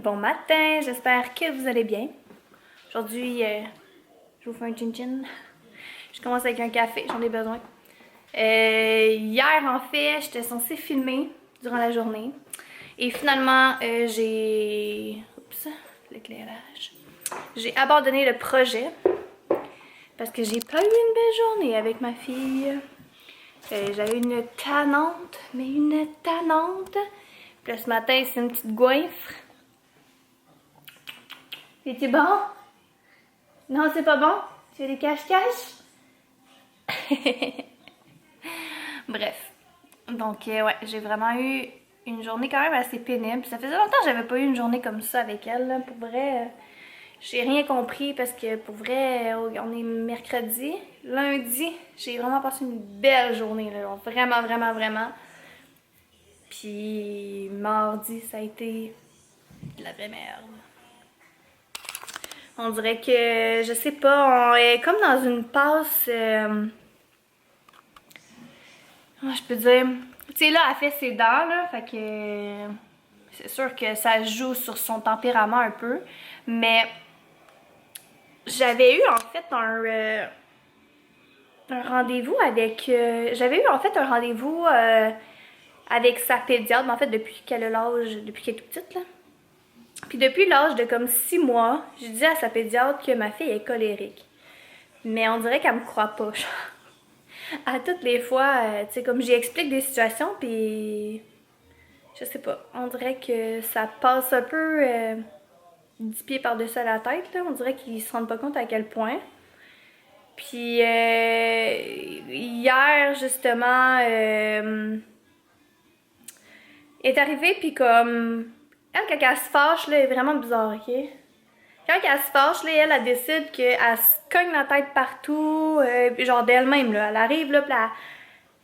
Bon matin, j'espère que vous allez bien. Aujourd'hui, je vous fais un chin-chin. Je commence avec un café, j'en ai besoin. Hier, en fait, j'étais censée filmer durant la journée. Et finalement, j'ai... Oups, l'éclairage. J'ai abandonné le projet parce que j'ai pas eu une belle journée avec ma fille. J'avais une tannante, mais une tannante. Puis là, ce matin, c'est une petite goinfre. C'est bon? Non, c'est pas bon? Tu as des cache-cache? Bref. Donc, ouais, j'ai vraiment eu une journée quand même assez pénible. Ça faisait longtemps que j'avais pas eu une journée comme ça avec elle. Là. Pour vrai, j'ai rien compris parce que pour vrai, on est mercredi. Lundi, j'ai vraiment passé une belle journée. Là. Vraiment, vraiment, vraiment. Puis mardi, ça a été de la vraie merde. On dirait que, je sais pas, on est comme dans une passe... Comment je peux dire? Tu sais, là, elle fait ses dents, là, fait que... C'est sûr que ça joue sur son tempérament un peu, mais... J'avais eu, en fait, un rendez-vous avec... J'avais eu, en fait, un rendez-vous avec sa pédiatre, mais en fait, depuis qu'elle a l'âge, depuis qu'elle est toute petite, là. Puis depuis l'âge de comme 6 mois, je dis à sa pédiatre que ma fille est colérique. Mais on dirait qu'elle me croit pas. À toutes les fois, tu sais, comme j'y explique des situations, puis je sais pas, on dirait que ça passe un peu 10 pieds par-dessus la tête, là. On dirait qu'ils se rendent pas compte à quel point. Puis hier, justement, elle est arrivée, puis comme... Elle, quand elle se fâche, là, elle est vraiment bizarre, ok? Quand elle se fâche, là, elle décide qu'elle se cogne la tête partout, genre d'elle-même, là. Elle arrive, là, puis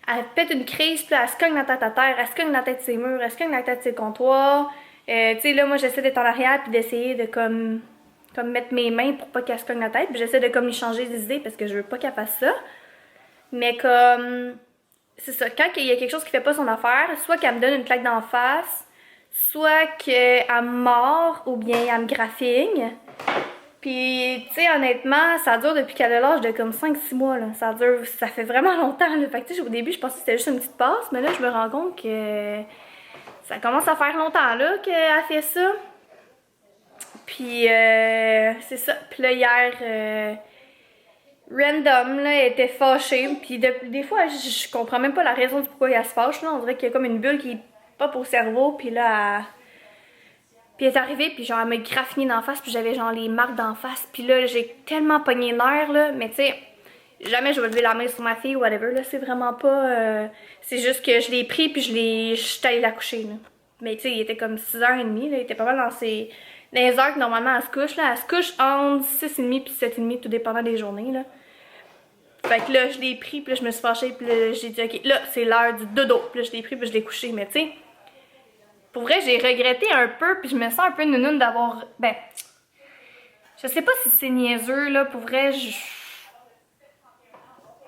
elle pète une crise, puis là, elle se cogne la tête à terre, elle se cogne la tête de ses murs, elle se cogne la tête de ses comptoirs. Tu sais, là, moi, j'essaie d'être en arrière, puis d'essayer de, comme mettre mes mains pour pas qu'elle se cogne la tête, puis j'essaie de, comme, lui changer des idées, parce que je veux pas qu'elle fasse ça. Mais comme... C'est ça, quand il y a quelque chose qui fait pas son affaire, soit qu'elle me donne une claque d'en face, soit qu'elle me mord, ou bien elle me graffigne. Puis, tu sais, honnêtement, ça dure depuis qu'elle a l'âge de comme 5-6 mois, là. Ça fait vraiment longtemps, là. Fait que, tu sais, au début, je pensais que c'était juste une petite passe, mais là, je me rends compte que ça commence à faire longtemps, là, qu'elle fait ça. Puis, c'est ça. Puis là, hier, random, là, elle était fâchée. Puis, des fois, je comprends même pas la raison du pourquoi elle se fâche, là. On dirait qu'il y a comme une bulle qui pop au cerveau, puis là, Puis elle est arrivée, puis genre elle m'a graffiné d'en face, puis j'avais genre les marques d'en face. Puis là, j'ai tellement pogné nerf, là, mais tu sais, jamais je vais lever la main sur ma fille ou whatever, là, c'est vraiment pas... c'est juste que je l'ai pris, puis je suis allée la coucher, là. Mais tu sais, il était comme 6h30, là, il était pas mal dans les heures que normalement elle se couche, là. Elle se couche entre 6h30 puis 7h30, tout dépendant des journées, là. Fait que là, je l'ai pris, puis là, je me suis fâchée, puis là, j'ai dit, ok, là, c'est l'heure du dodo. Puis là, je l'ai pris, puis je l'ai couché, mais tu sais... Pour vrai, j'ai regretté un peu, puis je me sens un peu nounoune d'avoir... Ben, je sais pas si c'est niaiseux, là, pour vrai,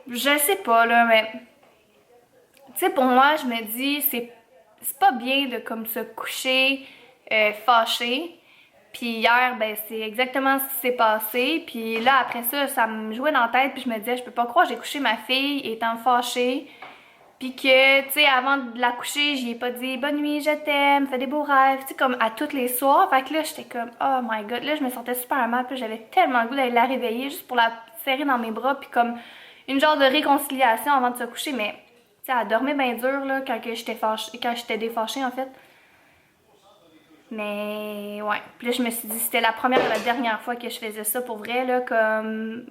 je sais pas, là, mais... Tu sais, pour moi, je me dis, c'est pas bien de, comme, se coucher fâché. Puis hier, ben, c'est exactement ce qui s'est passé. Puis là, après ça, ça me jouait dans la tête, puis je me disais, je peux pas croire, j'ai couché ma fille étant fâchée. Puis que, tu sais, avant de la coucher, j'y ai pas dit « Bonne nuit, je t'aime, fais des beaux rêves », tu sais, comme à tous les soirs. Fait que là, j'étais comme « Oh my God », là, je me sentais super mal, puis j'avais tellement le goût d'aller la réveiller juste pour la serrer dans mes bras, puis comme une genre de réconciliation avant de se coucher. Mais, tu sais, elle dormait bien dur, là, quand j'étais défâchée, en fait. Mais, ouais. Puis là, je me suis dit, c'était la première et la dernière fois que je faisais ça pour vrai, là, comme...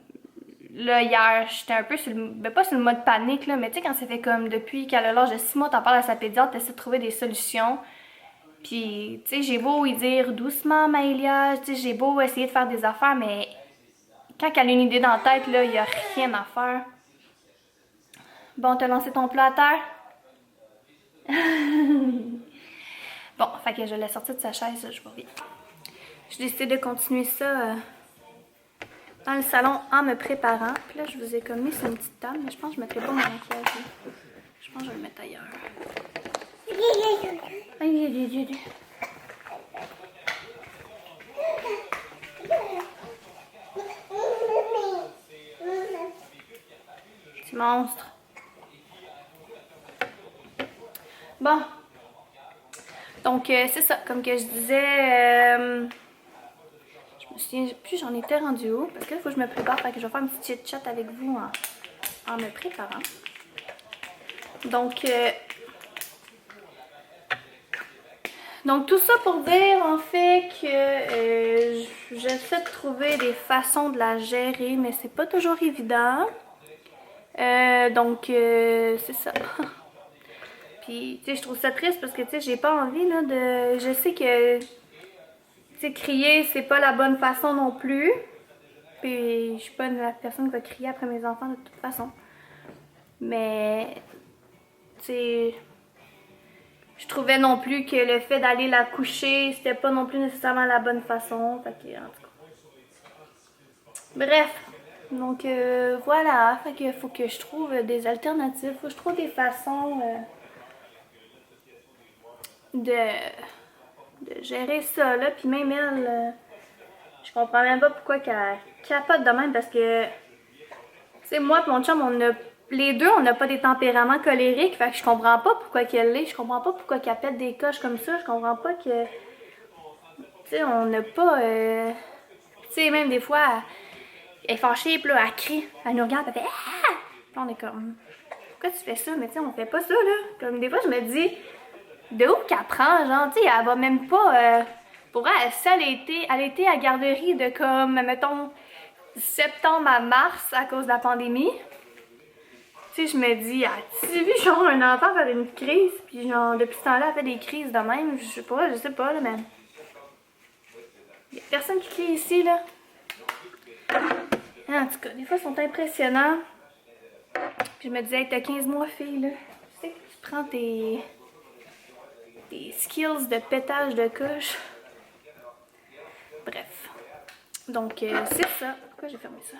Là, hier, j'étais un peu sur le... Ben, pas sur le mode panique, là, mais tu sais, quand ça fait comme depuis qu'elle a l'âge de 6 mois, t'en parles à sa pédiatre, t'essaies de trouver des solutions. Puis, tu sais, j'ai beau y dire doucement, Maëlia, tu sais, j'ai beau essayer de faire des affaires, mais quand elle a une idée dans la tête, là, y a rien à faire. Bon, t'as lancé ton plat à terre? Bon, fait que je l'ai sorti de sa chaise, je vais vite. J'ai décidé de continuer ça... dans le salon en me préparant. Puis là, je vous ai comme mis sur une petite table, mais je pense que je ne mettrai pas mon maquillage. Je pense que je vais le mettre ailleurs. Monstre. Bon. Donc, c'est ça. Comme que je disais, je me souviens plus, j'en étais rendue où. Parce que là, il faut que je me prépare. Fait que je vais faire un petit chit-chat avec vous en me préparant. Donc, tout ça pour dire, en fait, que j'essaie de trouver des façons de la gérer, mais c'est pas toujours évident. C'est ça. Puis, tu sais, je trouve ça triste parce que, tu sais, j'ai pas envie, là, de... Je sais que, tu sais, crier, c'est pas la bonne façon non plus. Puis, je suis pas la personne qui va crier après mes enfants de toute façon. Mais, tu sais... Je trouvais non plus que le fait d'aller la coucher, c'était pas non plus nécessairement la bonne façon. Fait que, en tout cas. Bref. Donc, voilà. Fait que faut que je trouve des alternatives. Faut que je trouve des façons de gérer ça, là. Puis même elle, je comprends même pas pourquoi qu'elle capote de même. Parce que, tu sais, moi et mon chum, les deux, on n'a pas des tempéraments colériques, fait que je comprends pas pourquoi qu'elle l'est, je comprends pas pourquoi qu'elle pète des coches comme ça, je comprends pas que... Tu sais, on n'a pas... Tu sais, même des fois, elle est fâchée, puis là, elle crie, elle nous regarde, elle fait « Ah! » Puis on est comme... Pourquoi tu fais ça? Mais tu sais, on fait pas ça, là. Comme des fois, je me dis, de où qu'elle prend, genre, tu sais, elle va même pas... Pour elle, si elle était à garderie de comme, mettons, septembre à mars à cause de la pandémie... Tu sais, je me dis, as-tu vu genre un enfant faire une crise? Puis genre, depuis ce temps-là, elle fait des crises de même. Je sais pas, là, mais... Y'a personne qui crie ici, là. En tout cas, des fois, ils sont impressionnants. Puis je me disais, hey, t'as 15 mois, fille, là. Tu sais que tu prends tes skills de pétage de couche. Bref. Donc, c'est ça. Pourquoi j'ai fermé ça?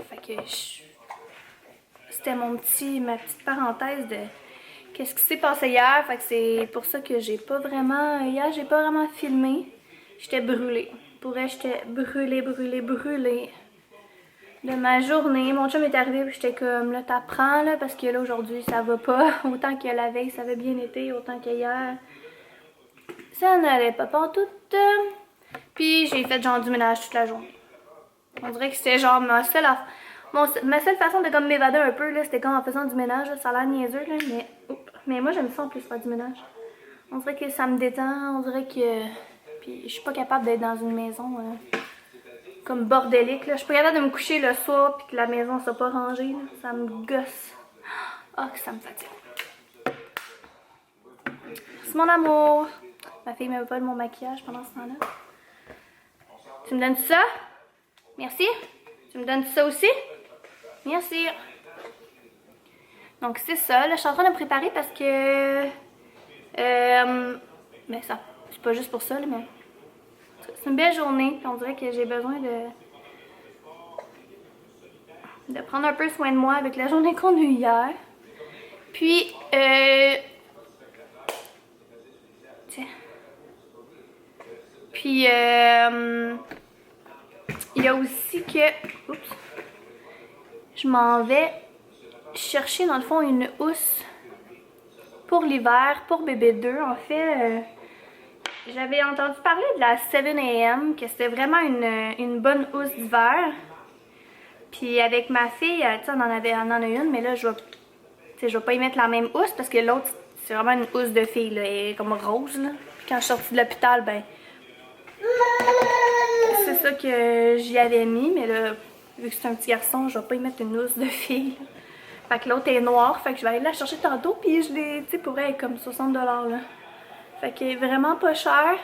Fait que c'était ma petite parenthèse de qu'est-ce qui s'est passé hier. Fait que c'est pour ça que j'ai pas vraiment filmé. J'étais brûlée. Pour vrai, j'étais brûlée de ma journée. Mon chum est arrivé puis j'étais comme là, t'apprends là parce que là aujourd'hui ça va pas. Autant que la veille ça avait bien été, autant qu'hier ça n'allait pas partout. Puis j'ai fait genre du ménage toute la journée. On dirait que c'était genre ma seule façon de comme m'évader un peu, là, c'était comme en faisant du ménage. Là, ça a l'air niaiseux, là, mais moi j'aime ça en plus faire du ménage. On dirait que ça me détend, on dirait que... Puis je suis pas capable d'être dans une maison comme bordélique, là. Je suis pas capable de me coucher le soir puis que la maison soit pas rangée, là. Ça me gosse. Ah, que ça me fatigue. C'est mon amour. Ma fille me vole mon maquillage pendant ce temps-là. Tu me donnes ça? Merci. Tu me donnes ça aussi? Merci. Donc c'est ça, là je suis en train de préparer parce que... mais ça, c'est pas juste pour ça, là, mais... C'est une belle journée, puis on dirait que j'ai besoin de prendre un peu soin de moi avec la journée qu'on a eue hier. Puis, tiens. Puis, il y a aussi que... Oups. Je m'en vais chercher dans le fond une housse pour l'hiver, pour bébé 2. En fait, j'avais entendu parler de la 7am, que c'était vraiment une bonne housse d'hiver. Puis avec ma fille, tu sais, on en a une, mais là, je vais pas y mettre la même housse parce que l'autre, c'est vraiment une housse de fille, là, elle est comme rose, là. Puis quand je suis sortie de l'hôpital, ben, c'est ça que j'y avais mis, mais là, vu que c'est un petit garçon, je vais pas y mettre une housse de fille. Fait que l'autre est noire, fait que je vais aller la chercher tantôt, puis je l'ai, tu sais, pour elle, comme 60 $, là. Fait qu'elle est vraiment pas chère.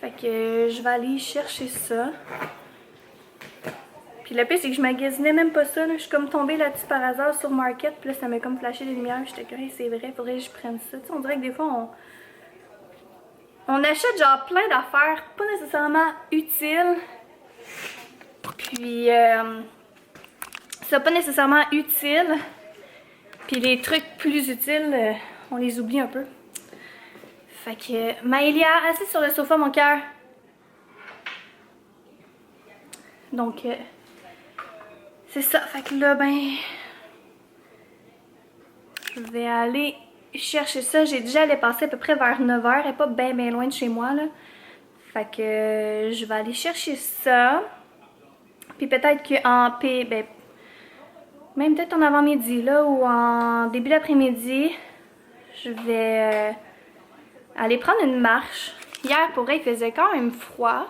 Fait que je vais aller chercher ça. Puis le pire, c'est que je magasinais même pas ça, là. Je suis comme tombée là-dessus par hasard sur Market, puis là, ça m'a comme flashé des lumières. J'étais comme, hey, c'est vrai, faudrait que je prenne ça. Tu sais, on dirait que des fois, on achète genre plein d'affaires pas nécessairement utiles. Puis, ça pas nécessairement utile. Puis les trucs plus utiles, on les oublie un peu. Fait que, Maëlia, assise sur le sofa, mon cœur. Donc, c'est ça. Fait que là, ben, je vais aller chercher ça. J'ai déjà allé passer à peu près vers 9h. Elle est pas bien loin de chez moi, là. Fait que je vais aller chercher ça. Puis peut-être qu'en ben, même peut-être en avant-midi, là, ou en début d'après-midi, je vais aller prendre une marche. Hier, pour elle, il faisait quand même froid.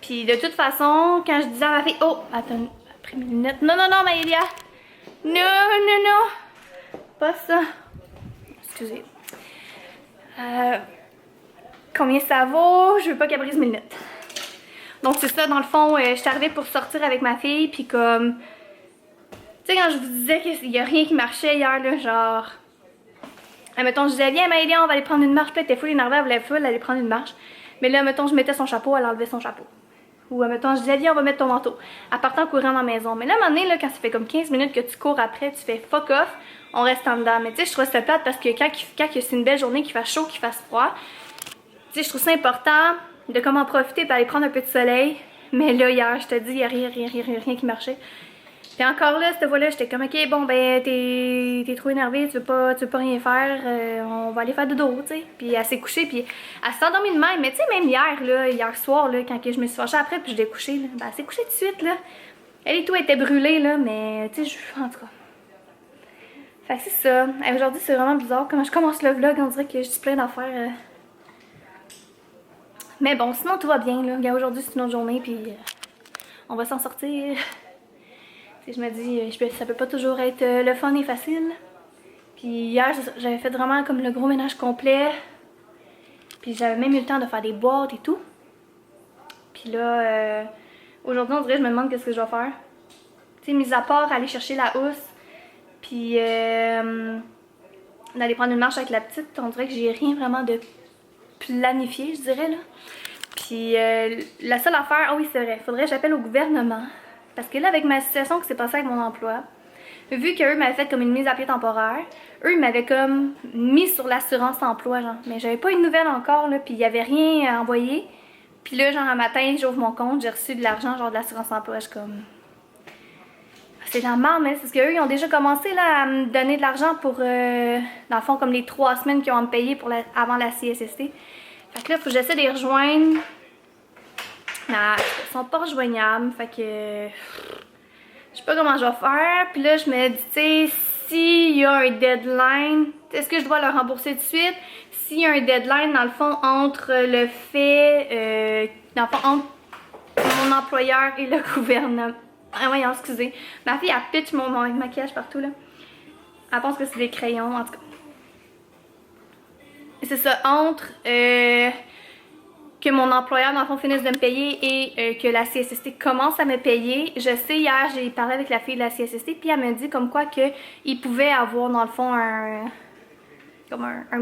Puis de toute façon, quand je disais à ma fille, oh, attends, après mes lunettes. Non, non, non, Maëlia. Non, non, non. Pas ça. Excusez. Combien ça vaut? Je veux pas qu'elle brise mes lunettes. Donc c'est ça, dans le fond, je suis arrivée pour sortir avec ma fille, puis comme... Tu sais, quand je vous disais qu'il y a rien qui marchait hier, là, genre... Mettons, je disais, viens Maëlia, on va aller prendre une marche. Puis elle était full énervée, elle voulait full aller prendre une marche. Mais là, mettons, je mettais son chapeau, elle enlevait son chapeau. Ou mettons, je disais, viens, on va mettre ton manteau. Elle partait en courant dans la maison. Mais là, à un moment donné, là, quand ça fait comme 15 minutes que tu cours après, tu fais fuck off, on reste en dedans. Mais tu sais, je trouve ça plate parce que quand c'est une belle journée, qu'il fasse chaud, qu'il fasse froid, tu sais, je trouve ça important de comment profiter et aller prendre un peu de soleil. Mais là, hier, je te dis, il n'y a rien qui marchait. Puis encore là, cette fois-là, j'étais comme, ok, bon, ben, t'es trop énervée, tu veux pas rien faire, on va aller faire dodo, tu sais. Puis elle s'est couchée, puis elle s'est endormie de même. Mais tu sais, même hier soir, là, quand je me suis fâchée après, puis je l'ai couchée, là, ben, elle s'est couchée tout de suite, là. Elle et tout était brûlée, là, mais tu sais, en tout cas. Fait que c'est ça. Aujourd'hui, c'est vraiment bizarre. Quand je commence le vlog, on dirait que je suis plein d'affaires. Mais bon, sinon, tout va bien, là. Regarde, aujourd'hui, c'est une autre journée, puis on va s'en sortir. Je me dis, ça peut pas toujours être le fun et facile. Puis hier, j'avais fait vraiment comme le gros ménage complet. Puis j'avais même eu le temps de faire des boîtes et tout. Puis là, aujourd'hui, on dirait, je me demande qu'est-ce que je vais faire. Tu sais, mis à part aller chercher la housse, puis d'aller prendre une marche avec la petite, on dirait que j'ai rien vraiment de planifié, je dirais, là. Puis la seule affaire, ah oui, c'est vrai, faudrait que j'appelle au gouvernement. Parce que là, avec ma situation qui s'est passée avec mon emploi, vu qu'eux m'avaient fait comme une mise à pied temporaire, eux, ils m'avaient comme mis sur l'assurance emploi, genre. Mais j'avais pas une nouvelle encore, là, puis il y avait rien à envoyer. Puis là, genre, un matin, j'ouvre mon compte, j'ai reçu de l'argent, genre, de l'assurance emploi, je suis comme... C'est de la merde, mais c'est parce qu'eux, ils ont déjà commencé, là, à me donner de l'argent pour, dans le fond, comme les 3 semaines qu'ils ont à me payer pour avant la CSST. Fait que là, faut que j'essaie de les rejoindre. Ah, ils sont pas rejoignables, fait que je sais pas comment je vais faire. Puis là, je me dis, tu sais, s'il y a un deadline, est-ce que je dois leur rembourser tout de suite? S'il y a un deadline, dans le fond, entre le fait, dans le fond, entre mon employeur et le gouvernement. Ah, voyons, excusez. Ma fille, elle pitch mon maquillage partout, là. Elle pense que c'est des crayons, en tout cas. C'est ça, entre que mon employeur, dans le fond, finisse de me payer et que la CSST commence à me payer. Je sais, hier, j'ai parlé avec la fille de la CSST, puis elle m'a dit comme quoi qu'ils pouvaient avoir, dans le fond, un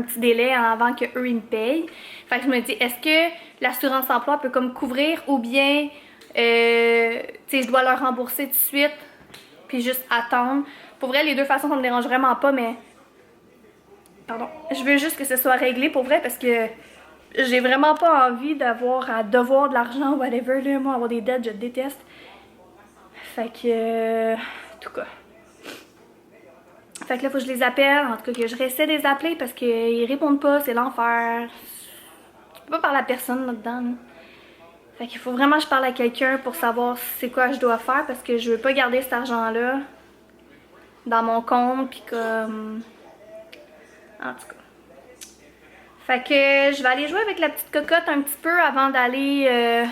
petit délai avant qu'eux, ils me payent. Fait que je me dis, est-ce que l'assurance emploi peut comme couvrir ou bien, tu sais, je dois leur rembourser tout de suite, puis juste attendre. Pour vrai, les deux façons, ça me dérange vraiment pas, mais... Pardon. Je veux juste que ce soit réglé pour vrai, parce que... J'ai vraiment pas envie d'avoir à devoir de l'argent ou whatever, là. Moi, avoir des dettes, je déteste. Fait que... en tout cas. Fait que là, faut que je les appelle. En tout cas, que je réessaie de les appeler parce qu'ils répondent pas, c'est l'enfer. Je peux pas parler à personne là-dedans, là. Fait qu'il faut vraiment que je parle à quelqu'un pour savoir c'est quoi je dois faire parce que je veux pas garder cet argent-là dans mon compte, pis comme... En tout cas. Fait que je vais aller jouer avec la petite cocotte un petit peu avant d'aller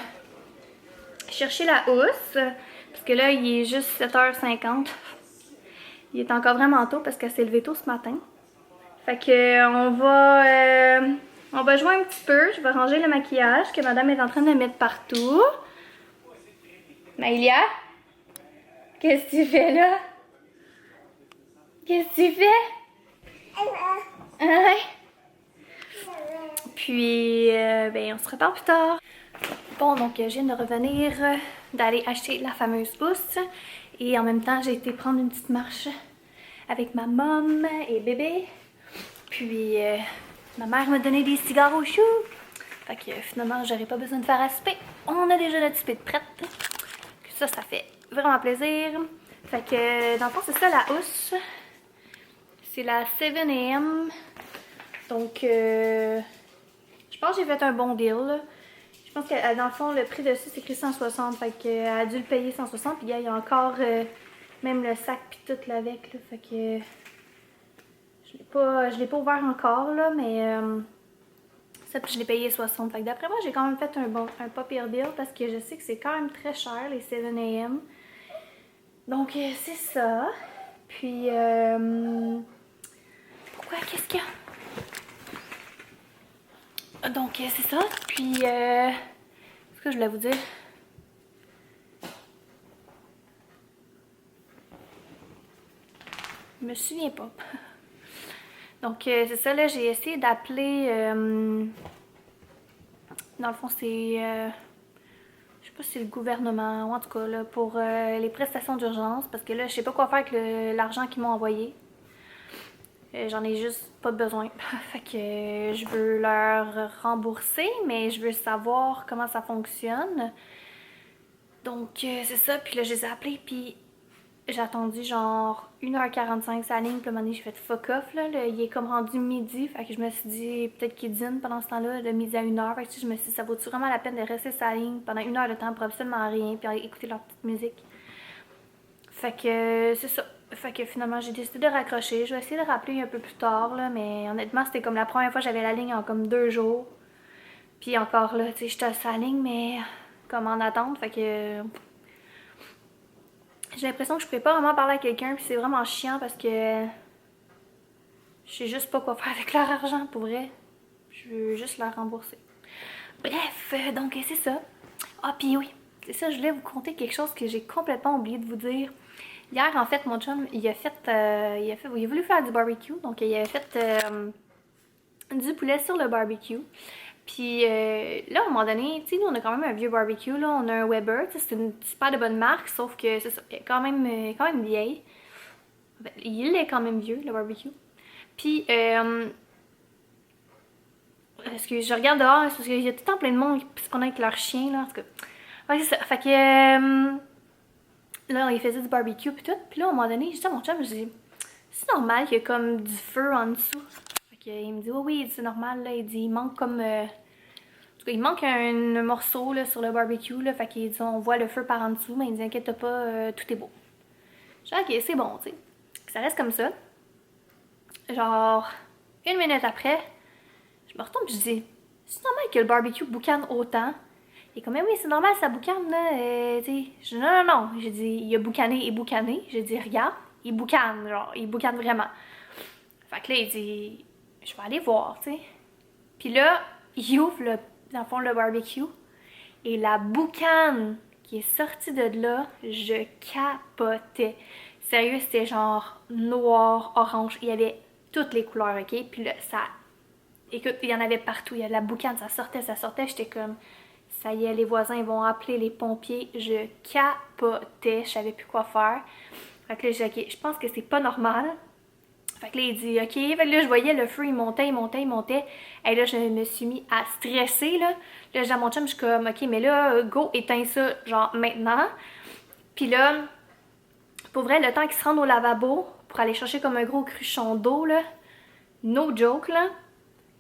chercher la housse. Parce que là, il est juste 7h50. Il est encore vraiment tôt parce qu'elle s'est levée tôt ce matin. Fait que on va jouer un petit peu. Je vais ranger le maquillage que madame est en train de mettre partout. Maëlia? Qu'est-ce que tu fais là? Qu'est-ce que tu fais? Ouais. Puis, ben, on se prépare plus tard. Bon, donc, je viens de revenir d'aller acheter la fameuse housse. Et en même temps, j'ai été prendre une petite marche avec ma maman et bébé. Puis, ma mère m'a donné des cigares au chou. Fait que finalement, j'aurais pas besoin de faire à souper. On a déjà notre souper de prête. Ça fait vraiment plaisir. Fait que, dans le fond, c'est ça la housse. C'est la 7am. Donc, je pense que j'ai fait un bon deal, là. Je pense que, dans le fond, le prix dessus, c'est écrit 160. Fait qu'elle a dû le payer 160. Puis, il y a encore même le sac puis tout l'avec, là. Fait que, je l'ai pas ouvert encore, là, mais ça, puis je l'ai payé 60. Fait que d'après moi, j'ai quand même fait un pas pire deal parce que je sais que c'est quand même très cher, les 7am. Donc, c'est ça. Puis, pourquoi? Qu'est-ce qu'il y a? Donc, c'est ça. Puis, ce que je voulais vous dire? Je me souviens pas. Donc, c'est ça, là, j'ai essayé d'appeler... dans le fond, c'est... je sais pas si c'est le gouvernement, ou en tout cas, là, pour les prestations d'urgence. Parce que là, je sais pas quoi faire avec l'argent qu'ils m'ont envoyé. J'en ai juste pas besoin. Fait que je veux leur rembourser, mais je veux savoir comment ça fonctionne. Donc, c'est ça. Puis là, je les ai appelés, puis j'ai attendu genre 1h45 sa ligne. Puis à un moment donné, j'ai fait fuck off, là. Il est comme rendu midi. Fait que je me suis dit, peut-être qu'il dîne pendant ce temps-là, de midi à 1h. Fait que je me suis dit, ça vaut-tu vraiment la peine de rester sa ligne pendant 1h de temps pour absolument rien, puis écouter leur petite musique. Fait que c'est ça. Fait que finalement, j'ai décidé de raccrocher. Je vais essayer de rappeler un peu plus tard, là, mais honnêtement, c'était comme la première fois que j'avais la ligne en comme 2 jours. Puis encore là, tu sais, j'étais à sa ligne, mais comme en attente. Fait que j'ai l'impression que je pouvais pas vraiment parler à quelqu'un, puis c'est vraiment chiant parce que je sais juste pas quoi faire avec leur argent, pour vrai. Je veux juste leur rembourser. Bref, donc c'est ça. Ah, puis oui, c'est ça, je voulais vous conter quelque chose que j'ai complètement oublié de vous dire. Hier, en fait, mon chum, il a voulu faire du barbecue, donc il avait fait du poulet sur le barbecue. Puis là, à un moment donné, tu sais, nous, on a quand même un vieux barbecue, là, on a un Weber, c'est une super de bonne marque, sauf que c'est ça, elle est quand même vieille. Ben, il est quand même vieux, le barbecue. Puis, excusez, je regarde dehors, parce qu'il y a tout le temps plein de monde qui se promène avec leur chien, là, en tout cas. Ouais, c'est ça, fait que... là, il faisait du barbecue pis tout. Puis là, à un moment donné, je dis à mon chum, je dis, c'est normal qu'il y a comme du feu en dessous. Fait qu'il me dit, oui, oui, c'est normal, là. Il dit, il manque comme... en tout cas, il manque un morceau, là, sur le barbecue, là. Fait qu'il dit, on voit le feu par en dessous, mais il dit, inquiète pas, tout est beau. Je dis, ok, c'est bon, tu sais. Ça reste comme ça. Genre, 1 minute après, je me retourne pis je dis, c'est normal que le barbecue boucane autant. Et comme, mais oui, c'est normal, ça boucane, là. Tu sais, je dis, non, non, non. J'ai dit, il a boucané et boucané. J'ai dit, regarde, il boucane, genre, il boucane vraiment. Fait que là, il dit, je vais aller voir, tu sais. Puis là, il ouvre, dans le fond, le barbecue. Et la boucane qui est sortie de là, je capotais. Sérieux, c'était genre noir, orange. Il y avait toutes les couleurs, ok? Puis là, ça... Écoute, il y en avait partout. Il y a de la boucane, ça sortait, ça sortait. J'étais comme... Ça y est, les voisins ils vont appeler les pompiers. Je capotais, je savais plus quoi faire. Fait que là, j'ai dit, ok, je pense que c'est pas normal. Fait que là, il dit, ok. Fait que là, je voyais le feu, il montait, il montait, il montait. Et là, je me suis mis à stresser, là. Là, je dis à mon chum, je suis comme, ok, mais là, go, éteins ça, genre, maintenant. Puis là, pour vrai, le temps qu'il se rende au lavabo pour aller chercher comme un gros cruchon d'eau, là, no joke, là,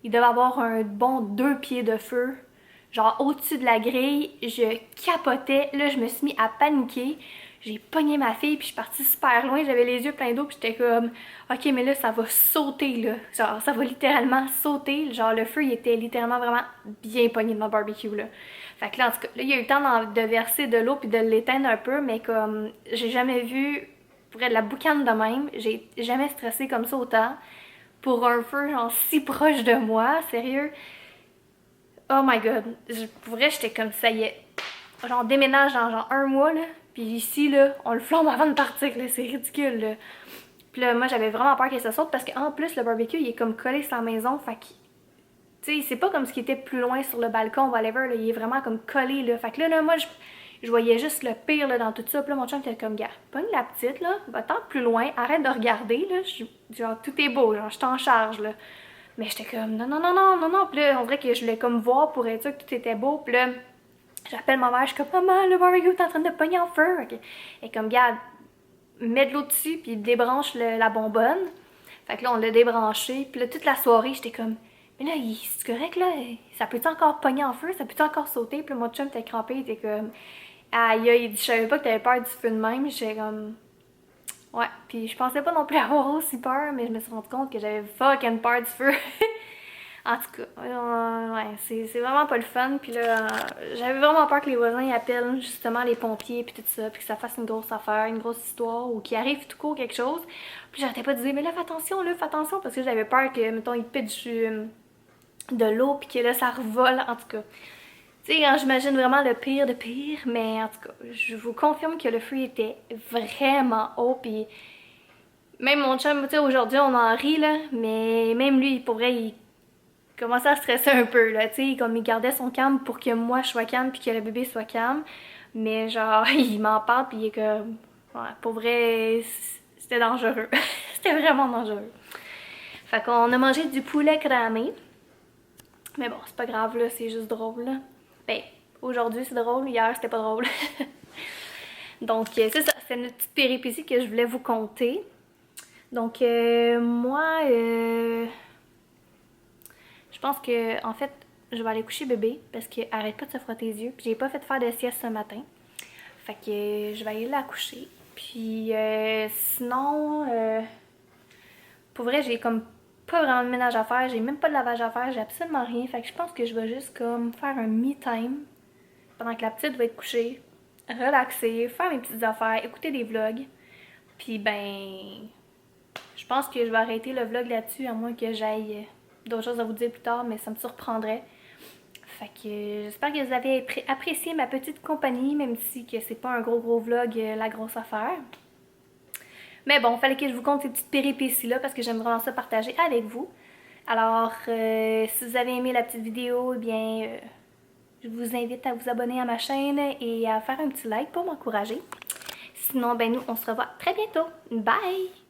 il devait avoir un bon 2 pieds de feu. Genre au-dessus de la grille, je capotais. Là, je me suis mis à paniquer. J'ai pogné ma fille, puis je suis partie super loin. J'avais les yeux pleins d'eau, puis j'étais comme, ok, mais là, ça va sauter, là. Genre, ça va littéralement sauter. Genre, le feu, il était littéralement vraiment bien pogné dans le barbecue, là. Fait que là, en tout cas, là, il y a eu le temps de verser de l'eau, puis de l'éteindre un peu, mais comme, j'ai jamais vu, pour être de la boucane de même, j'ai jamais stressé comme ça autant. Pour un feu, genre, si proche de moi, sérieux. Oh my god, pour vrai, j'étais comme ça y est. Genre, on déménage dans genre 1 mois, là. Puis ici, là, on le flambe avant de partir, là. C'est ridicule, là. Puis là, moi, j'avais vraiment peur que ça saute parce qu'en plus, le barbecue, il est comme collé sur la maison. Fait que, tu sais, c'est pas comme ce qui était plus loin sur le balcon, whatever, là. Il est vraiment comme collé, là. Fait que là moi, je voyais juste le pire, là, dans tout ça. Puis là, mon chum était comme, gars, pogne la petite, là. Va-t'en plus loin. Arrête de regarder, là. Genre, tout est beau, genre, je t'en charge, là. Mais j'étais comme, non, non, non, non, non, non. Puis là, on dirait que je voulais comme voir pour être sûr que tout était beau. Puis là, j'appelle ma mère, je suis comme, maman, le barbecue est en train de pogner en feu. Okay. Et comme, regarde, met de l'eau dessus, puis il débranche la bonbonne. Fait que là, on l'a débranché. Puis là, toute la soirée, j'étais comme, mais là, c'est correct, là? Ça peut-tu encore pogner en feu? Ça peut-tu encore sauter? Puis là, mon chum était crampé, il était comme, aïe, il dit, je savais pas que t'avais peur du feu de même. J'étais comme, ouais. Puis je pensais pas non plus avoir aussi peur, mais je me suis rendu compte que j'avais fucking peur du feu. En tout cas, ouais, c'est vraiment pas le fun. Puis là, j'avais vraiment peur que les voisins ils appellent justement les pompiers puis tout ça, puis que ça fasse une grosse affaire, une grosse histoire, ou qu'il arrive tout court quelque chose. Puis j'arrêtais pas de dire, mais là, fais attention, parce que j'avais peur que, mettons, ils pitchent de l'eau, puis que là, ça revole, en tout cas. Tu sais, quand j'imagine vraiment le pire de pire, mais en tout cas, je vous confirme que le feu était vraiment haut, puis même mon chum, tu sais, aujourd'hui, on en rit, là, mais même lui, pour vrai, il commençait à stresser un peu, là, tu sais, comme il gardait son calme pour que moi je sois calme puis que le bébé soit calme, mais genre, il m'en parle puis il est comme, ouais, pour vrai, c'était dangereux, c'était vraiment dangereux. Fait qu'on a mangé du poulet cramé, mais bon, c'est pas grave, là, c'est juste drôle, là. Ben, aujourd'hui c'est drôle, hier c'était pas drôle. Donc, c'est ça, c'est une petite péripétie que je voulais vous conter. Donc, moi, je pense que, en fait, je vais aller coucher bébé parce qu'elle arrête pas de se frotter les yeux. Puis j'ai pas fait faire de sieste ce matin. Fait que je vais aller la coucher. Puis sinon, pour vrai, j'ai comme pas vraiment de ménage à faire. J'ai même pas de lavage à faire. J'ai absolument rien. Fait que je pense que je vais juste comme faire un me-time pendant que la petite va être couchée. Relaxer, faire mes petites affaires, écouter des vlogs. Puis ben, je pense que je vais arrêter le vlog là-dessus à moins que j'aille d'autres choses à vous dire plus tard, mais ça me surprendrait. Fait que j'espère que vous avez apprécié ma petite compagnie, même si que c'est pas un gros vlog, la grosse affaire. Mais bon, fallait que je vous conte ces petites péripéties-là parce que j'aime vraiment ça partager avec vous. Alors, si vous avez aimé la petite vidéo, eh bien, je vous invite à vous abonner à ma chaîne et à faire un petit like pour m'encourager. Sinon, ben nous, on se revoit très bientôt. Bye!